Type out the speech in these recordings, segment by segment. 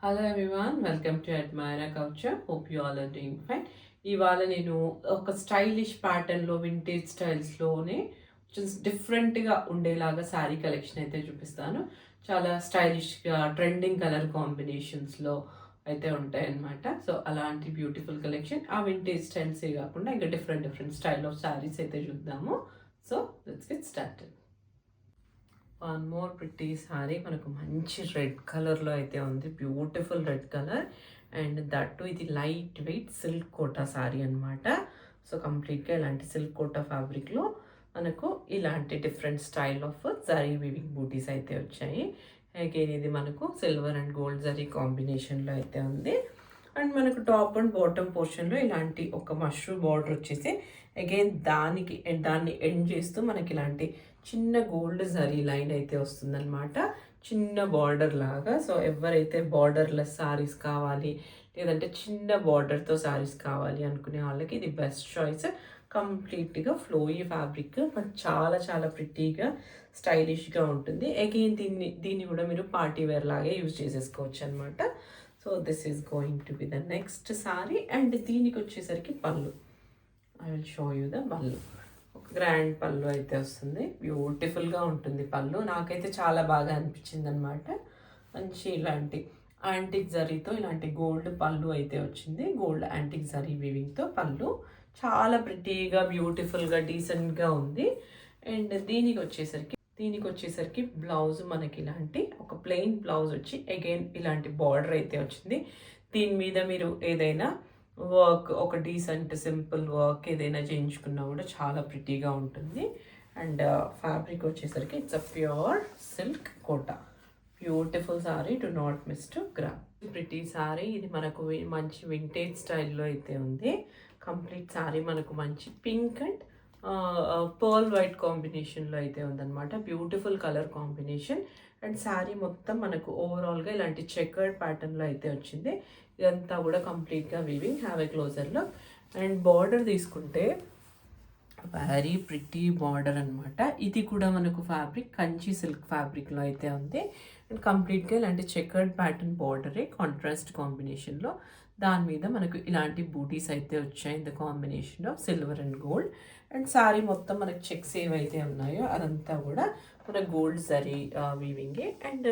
Hello everyone, welcome to Admaira culture. Hope you all are doing fine. ఇవాళ నేను ఒక stylish ప్యాటర్న్లో vintage స్టైల్స్లోనే డిఫరెంట్గా ఉండేలాగా శారీ కలెక్షన్ అయితే చూపిస్తాను. చాలా స్టైలిష్గా ట్రెండింగ్ కలర్ కాంబినేషన్స్లో అయితే ఉంటాయన్నమాట. సో అలాంటి బ్యూటిఫుల్ కలెక్షన్ ఆ వింటేజ్ స్టైల్సే కాకుండా ఇంకా different different style of saris అయితే చూద్దాము. So let's get started. One more pretty sari మనకు మంచి రెడ్ కలర్లో అయితే ఉంది. Beautiful red colour and that ఇది light weight silk Kota sari అనమాట. సో కంప్లీట్గా ఇలాంటి సిల్క్ కోటా ఫ్యాబ్రిక్లో మనకు ఇలాంటి different style of zari weaving butis అయితే వచ్చాయి. అగైన్ ఇది మనకు సిల్వర్ అండ్ గోల్డ్ జరీ కాంబినేషన్లో అయితే ఉంది. అండ్ మనకు టాప్ అండ్ బాటమ్ పోర్షన్లో ఇలాంటి ఒక మష్రూమ్ బార్డర్ వచ్చేసి అగైన్ దాన్ని ఎండ్ చేస్తూ మనకి ఇలాంటి చిన్న గోల్డ్ జరీ లైన్ అయితే వస్తుందన్నమాట. చిన్న బార్డర్ లాగా. సో ఎవరైతే బార్డర్లెస్ సారీస్ కావాలి లేదంటే చిన్న బార్డర్తో సారీస్ కావాలి అనుకునే వాళ్ళకి ఇది బెస్ట్ చాయిస్. కంప్లీట్గా ఫ్లోయీ ఫ్యాబ్రిక్ బట్ చాలా చాలా ప్రిటీగా స్టైలిష్గా ఉంటుంది. అగైన్ దీన్ని కూడా మీరు పార్టీ వేర్ లాగే యూజ్ చేసేసుకోవచ్చు అనమాట. So this is going to be the next sorry. And దీనికి వచ్చేసరికి పళ్ళు, I will show you the పళ్ళు. ఒక గ్రాండ్ పళ్ళు అయితే వస్తుంది. బ్యూటిఫుల్గా ఉంటుంది పళ్ళు. నాకైతే చాలా బాగా అనిపించింది అనమాట. మంచి ఇలాంటి యాంటిక్ జరీతో ఇలాంటి గోల్డ్ పళ్ళు అయితే వచ్చింది. గోల్డ్ యాంటిక్ జరీ వీవింగ్తో పళ్ళు చాలా ప్రిటీగా బ్యూటిఫుల్గా డీసెంట్గా ఉంది. అండ్ దీనికి వచ్చేసరికి బ్లౌజ్ మనకి ఇలాంటి ఒక ప్లెయిన్ బ్లౌజ్ వచ్చి అగైన్ ఇలాంటి బార్డర్ అయితే వచ్చింది. దీని మీద మీరు ఏదైనా వర్క్, ఒక డీసెంట్ సింపుల్ వర్క్ ఏదైనా చేయించుకున్నా కూడా చాలా ప్రిటీగా ఉంటుంది. అండ్ ఫ్యాబ్రిక్ వచ్చేసరికి it's a pure silk Kota. Beautiful sari, do not miss to grab. Pretty sari ఇది మనకు మంచి వింటేజ్ స్టైల్లో అయితే ఉంది. కంప్లీట్ సారీ మనకు మంచి పింక్ అండ్ పర్ల్ వైట్ కాంబినేషన్లో అయితే ఉందన్నమాట. Beautiful colour combination. And sari మొత్తం మనకు ఓవరాల్గా ఇలాంటి చెకర్డ్ ప్యాటర్న్లో అయితే వచ్చింది. ఇదంతా కూడా కంప్లీట్గా వీవింగ్. హ్యావ్ ఎ క్లోజర్లో. అండ్ బార్డర్ తీసుకుంటే వెరీ ప్రిటీ బార్డర్ అనమాట. ఇది కూడా మనకు ఫ్యాబ్రిక్ కంచి సిల్క్ ఫ్యాబ్రిక్లో అయితే ఉంది. అండ్ కంప్లీట్గా ఇలాంటి చెకర్డ్ ప్యాటర్న్ బార్డరే కాంట్రాస్ట్ కాంబినేషన్లో. దాని మీద మనకు ఇలాంటి బూటీస్ అయితే వచ్చాయి in the combination of silver and gold. And sari మొత్తం మనకు చెక్స్ ఏవైతే ఉన్నాయో అదంతా కూడా మన గోల్డ్ జరీ వీవింగే. అండ్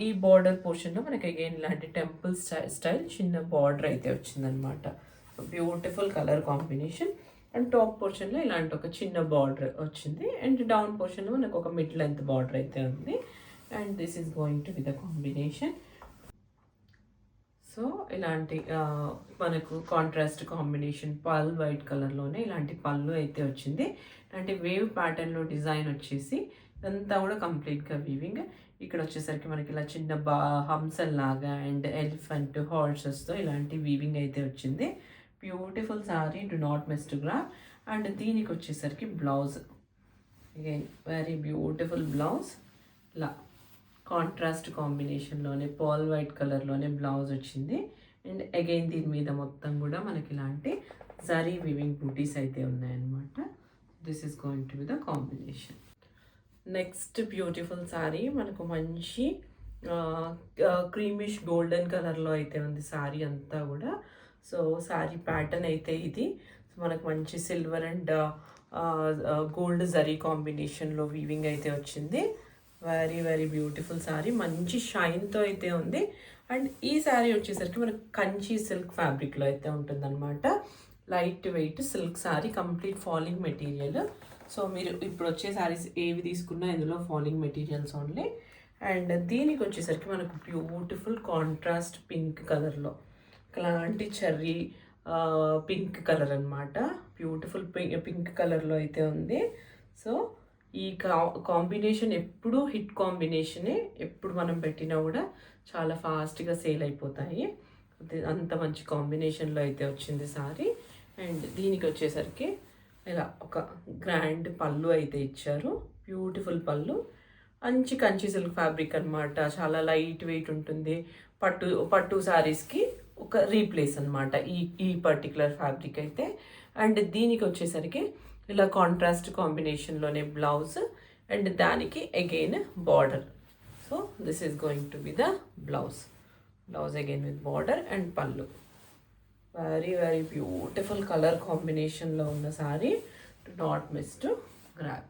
ఈ బార్డర్ పోర్షన్లో మనకి అగైన్ ఇలాంటి టెంపుల్ స్టైల్ చిన్న బార్డర్ అయితే వచ్చిందనమాట. Beautiful colour combination. And top పోర్షన్లో ఇలాంటి ఒక చిన్న బార్డర్ వచ్చింది. అండ్ డౌన్ పోర్షన్లో మనకు ఒక మిడ్ లెంత్ బార్డర్ అయితే ఉంది. And this is going to be the combination. So ఇలాంటి మనకు కాంట్రాస్ట్ కాంబినేషన్ పల్ వైట్ కలర్లోనే ఇలాంటి పళ్ళు అయితే వచ్చింది. ఇలాంటి వేవ్ ప్యాటర్న్లో డిజైన్ వచ్చేసి ఇదంతా కూడా కంప్లీట్గా వీవింగ్. ఇక్కడ వచ్చేసరికి మనకి ఇలా చిన్న హంసల్లాగా అండ్ ఎలిఫెంట్ హార్సెస్తో ఇలాంటి వీవింగ్ అయితే వచ్చింది. Beautiful sari, do not miss to grab. And దీనికి వచ్చేసరికి blouse again very beautiful blouse. ఇలా కాంట్రాస్ట్ కాంబినేషన్లోనే పర్ల్ వైట్ కలర్లోనే బ్లౌజ్ వచ్చింది. అండ్ అగైన్ దీని మీద మొత్తం కూడా మనకి ఇలాంటి జరీ వీవింగ్ బూటీస్ అయితే ఉన్నాయన్నమాట. This is going to be the combination. Next beautiful sari మనకు మంచి క్రీమిష్ గోల్డెన్ కలర్లో అయితే ఉంది శారీ అంతా కూడా. సో శారీ ప్యాటర్న్ అయితే ఇది మనకు మంచి సిల్వర్ అండ్ గోల్డ్ జరీ కాంబినేషన్లో వీవింగ్ అయితే వచ్చింది. వెరీ వెరీ బ్యూటిఫుల్ శారీ, మంచి షైన్తో అయితే ఉంది. అండ్ ఈ శారీ వచ్చేసరికి మనకు కంచి సిల్క్ ఫ్యాబ్రిక్లో అయితే ఉంటుందన్నమాట. Light weight silk sari, complete falling material. So మీరు ఇప్పుడు వచ్చే శారీస్ ఏవి తీసుకున్నా ఇందులో ఫాలింగ్ మెటీరియల్స్ ఓన్లీ. అండ్ దీనికి వచ్చేసరికి మనకు బ్యూటిఫుల్ కాంట్రాస్ట్ పింక్ కలర్లో ఇలాంటి చెర్రీ పింక్ కలర్ అనమాట. బ్యూటిఫుల్ పింక్ కలర్లో అయితే ఉంది. సో ఈ కాంబినేషన్ ఎప్పుడూ హిట్ కాంబినేషనే. ఎప్పుడు మనం పెట్టినా కూడా చాలా ఫాస్ట్గా సేల్ అయిపోతాయి. అంత మంచి కాంబినేషన్లో అయితే వచ్చింది సారీ. అండ్ దీనికి వచ్చేసరికి ఇలా ఒక గ్రాండ్ పళ్ళు అయితే ఇచ్చారు. బ్యూటిఫుల్ పళ్ళు, మంచి కంచి సిల్క్ ఫ్యాబ్రిక్ అనమాట. చాలా లైట్ వెయిట్ ఉంటుంది. పట్టు శారీస్కి ఒక రీప్లేస్ అనమాట ఈ పర్టికులర్ ఫ్యాబ్రిక్ అయితే. అండ్ దీనికి వచ్చేసరికి ఇలా కాంట్రాస్ట్ కాంబినేషన్లోనే బ్లౌజ్ అండ్ దానికి again border. So this is going to be the blouse. Blouse again with border and పళ్ళు. వెరీ వెరీ బ్యూటిఫుల్ కలర్ కాంబినేషన్లో ఉన్న sorry. Do not miss to grab.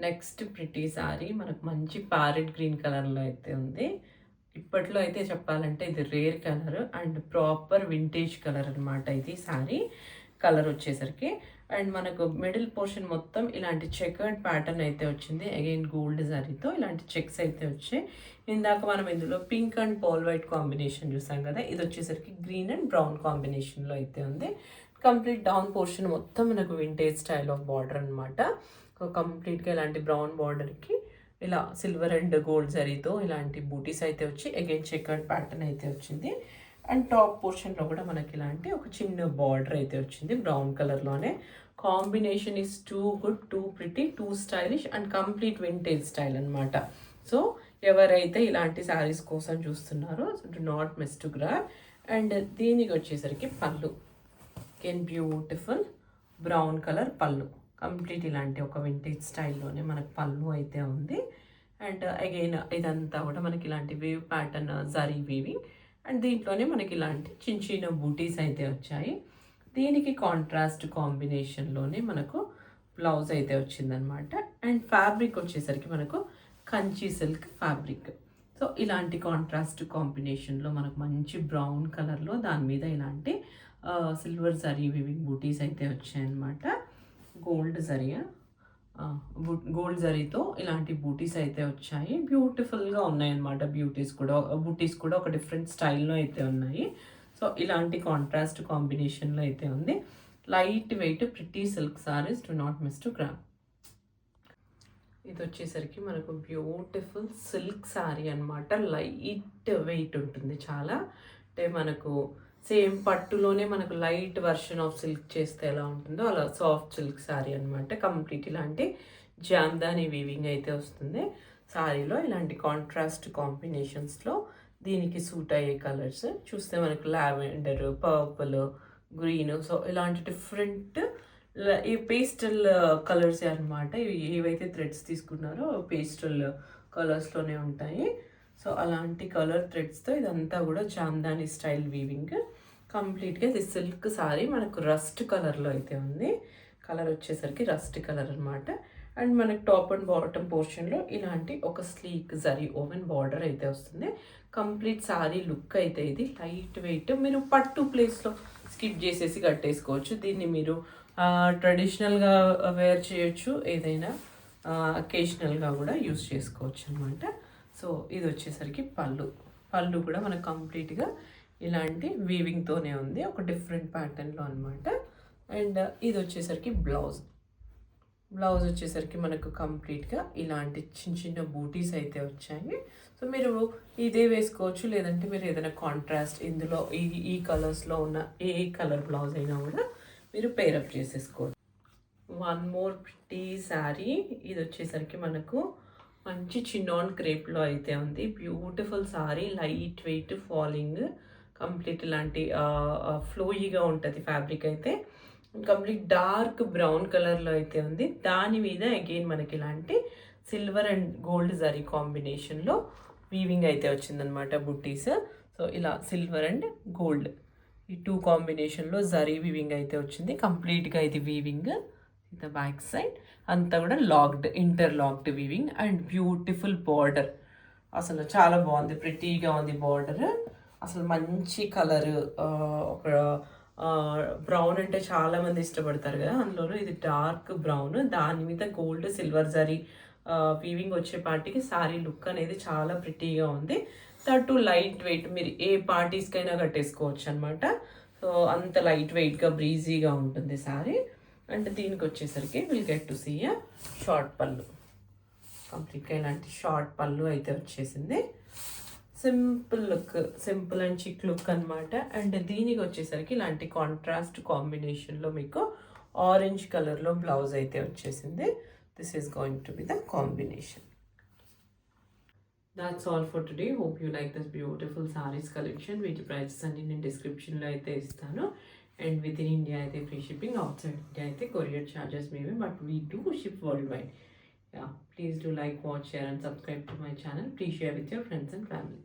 Next pretty sari మనకు మంచి parrot green కలర్లో అయితే ఉంది. ఇప్పట్లో అయితే చెప్పాలంటే ఇది rare colour and proper vintage colour అనమాట ఇది సారీ కలర్ వచ్చేసరికి. అండ్ మనకు మిడిల్ పోర్షన్ మొత్తం ఇలాంటి చెకర్డ్ ప్యాటర్న్ అయితే వచ్చింది. అగైన్ గోల్డ్ జరీతో ఇలాంటి చెక్స్ అయితే వచ్చాయి. ఇందాక మనం ఇందులో pink and pale white combination చూసాం కదా, ఇది వచ్చేసరికి గ్రీన్ అండ్ బ్రౌన్ కాంబినేషన్లో అయితే ఉంది. కంప్లీట్ డౌన్ పోర్షన్ మొత్తం మనకు వింటేజ్ స్టైల్ ఆఫ్ బార్డర్ అనమాట. కంప్లీట్గా ఇలాంటి బ్రౌన్ బార్డర్కి ఇలా సిల్వర్ అండ్ గోల్డ్ జరీతో ఇలాంటి బూటీస్ అయితే వచ్చి అగైన్ చెకర్డ్ ప్యాటర్న్ అయితే వచ్చింది. అండ్ టాప్ పోర్షన్లో కూడా మనకి ఇలాంటి ఒక చిన్న బార్డర్ అయితే వచ్చింది బ్రౌన్ కలర్లోనే. Combination is too good, two pretty, two stylish and complete vintage style అనమాట. సో ఎవరైతే ఇలాంటి శారీస్ కోసం చూస్తున్నారో do not miss to grab. And దీనికి వచ్చేసరికి పళ్ళు అగైన్ బ్యూటిఫుల్ బ్రౌన్ కలర్ పళ్ళు. కంప్లీట్ ఇలాంటి ఒక వింటేజ్ స్టైల్లోనే మనకు పళ్ళు అయితే ఉంది. అండ్ అగైన్ ఇదంతా కూడా మనకి ఇలాంటి wave pattern zari weaving and దీంట్లోనే మనకి ఇలాంటి చిన్న చిన్న బూటీస్ అయితే వచ్చాయి. దీనికి కాంట్రాస్ట్ కాంబినేషన్లోనే మనకు బ్లౌజ్ అయితే వచ్చిందనమాట. అండ్ ఫ్యాబ్రిక్ వచ్చేసరికి మనకు కంచి సిల్క్ ఫ్యాబ్రిక్. సో ఇలాంటి కాంట్రాస్ట్ కాంబినేషన్లో మనకు మంచి బ్రౌన్ కలర్లో దాని మీద ఇలాంటి సిల్వర్ జరీ వీవింగ్ బూటీస్ అయితే వచ్చాయన్నమాట. గోల్డ్ జరీతో ఇలాంటి బూటీస్ అయితే వచ్చాయి. బ్యూటిఫుల్గా ఉన్నాయన్నమాట. బూటీస్ కూడా ఒక డిఫరెంట్ స్టైల్లో అయితే ఉన్నాయి. సో ఇలాంటి కాంట్రాస్ట్ కాంబినేషన్లో అయితే ఉంది. Light weight pretty silk saris, do not miss to grab. ఇది వచ్చేసరికి మనకు బ్యూటిఫుల్ సిల్క్ సారీ అనమాట. లైట్ వెయిట్ ఉంటుంది చాలా. అంటే మనకు సేమ్ పట్టులోనే మనకు లైట్ వర్షన్ ఆఫ్ సిల్క్ చేస్తే ఎలా ఉంటుందో అలా సాఫ్ట్ సిల్క్ సారీ అనమాట. కంప్లీట్ ఇలాంటి జామ్దాని వీవింగ్ అయితే వస్తుంది సారీలో. ఇలాంటి కాంట్రాస్ట్ కాంబినేషన్స్లో దీనికి సూట్ అయ్యే కలర్స్ చూస్తే మనకు లావెండర్, పర్పుల్, గ్రీన్, సో ఇలాంటి డిఫరెంట్ ఈ పేస్టల్ కలర్స్ అనమాట. ఇవి ఏవైతే థ్రెడ్స్ తీసుకున్నారో పేస్టల్ కలర్స్లోనే ఉంటాయి. సో అలాంటి కలర్ థ్రెడ్స్తో ఇదంతా కూడా జామ్దాని స్టైల్ వీవింగ్. కంప్లీట్గా ఇది సిల్క్ సారీ మనకు రస్ట్ కలర్లో అయితే ఉంది. కలర్ వచ్చేసరికి రస్ట్ కలర్ అనమాట. అండ్ మనకి టాప్ అండ్ బాటమ్ పోర్షన్లో ఇలాంటి ఒక స్లీక్ జరీ ఓవెన్ బార్డర్ అయితే వస్తుంది. కంప్లీట్ సారీ లుక్ అయితే ఇది లైట్ వెయిట్. మీరు పట్టు ప్లేస్లో స్కిప్ చేసేసి కట్టేసుకోవచ్చు. దీన్ని మీరు ట్రెడిషనల్గా వేర్ చేయొచ్చు, ఏదైనా అకేషనల్గా కూడా యూస్ చేసుకోవచ్చు అనమాట. సో ఇది వచ్చేసరికి పళ్ళు కూడా మనకు కంప్లీట్గా ఇలాంటి వీవింగ్తోనే ఉంది, ఒక డిఫరెంట్ ప్యాటర్న్లో అనమాట. అండ్ ఇది వచ్చేసరికి బ్లౌజ్ వచ్చేసరికి మనకు కంప్లీట్గా ఇలాంటి చిన్న చిన్న బూటీస్ అయితే వచ్చాయి. సో మీరు ఇదే వేసుకోవచ్చు, లేదంటే మీరు ఏదైనా కాంట్రాస్ట్ ఇందులో ఈ కలర్స్లో ఉన్న ఏ కలర్ బ్లౌజ్ అయినా కూడా మీరు పేరప్ చేసేసుకోవచ్చు. One more pretty sari. ఇది వచ్చేసరికి మనకు మంచి చిన్నాన్ క్రేప్లో అయితే ఉంది. Beautiful sorry, light weight, falling, complete ఇలాంటి ఫ్లోయీగా ఉంటుంది ఫ్యాబ్రిక్ అయితే. కంప్లీట్ డార్క్ బ్రౌన్ కలర్లో అయితే ఉంది. దాని మీద అగైన్ మనకి ఇలాంటి సిల్వర్ అండ్ గోల్డ్ జరీ కాంబినేషన్లో వీవింగ్ అయితే వచ్చిందనమాట బుట్టీస్. సో ఇలా సిల్వర్ అండ్ గోల్డ్ ఈ టూ కాంబినేషన్లో జరీ వీవింగ్ అయితే వచ్చింది. కంప్లీట్గా ఇది వీవింగ్ ద బ్యాక్ సైడ్ అంతా కూడా interlocked weaving and beautiful border. అసలు చాలా బాగుంది, ప్రిటీగా ఉంది బార్డర్. అసలు మంచి కలర్, ఒక బ్రౌన్ అంటే చాలామంది ఇష్టపడతారు కదా, అందులోనూ ఇది డార్క్ బ్రౌన్, దాని మీద గోల్డ్ సిల్వర్ జరీ వీవింగ్ వచ్చే పార్టీకి సారీ లుక్ అనేది చాలా ప్రిటీగా ఉంది. దట్టు లైట్ వెయిట్, మీరు ఏ పార్టీస్కైనా కట్టేసుకోవచ్చు అనమాట. సో అంత లైట్ వెయిట్గా బ్రీజీగా ఉంటుంది సారీ. అండ్ దీనికి వచ్చేసరికి will get to see short pallu. కంప్లీట్గా ఇలాంటి షార్ట్ పళ్ళు అయితే వచ్చేసింది. Simple look, simple and chic look అనమాట. అండ్ దీనికి వచ్చేసరికి ఇలాంటి కాంట్రాస్ట్ కాంబినేషన్లో మీకు ఆరెంజ్ కలర్లో బ్లౌజ్ అయితే వచ్చేసింది. This is going to be the combination. That's all for today. Hope you like this beautiful sarees collection. వీటి ప్రైజెస్ అన్ని నేను డిస్క్రిప్షన్లో అయితే ఇస్తాను. అండ్ విత్ ఇన్ ఇండియా అయితే free shipping, out side India అయితే కొరియర్ ఛార్జెస్ మేమే, but we do ship world wide. Yeah, please Please do like, watch, share and subscribe to my channel. Please share with your friends and family.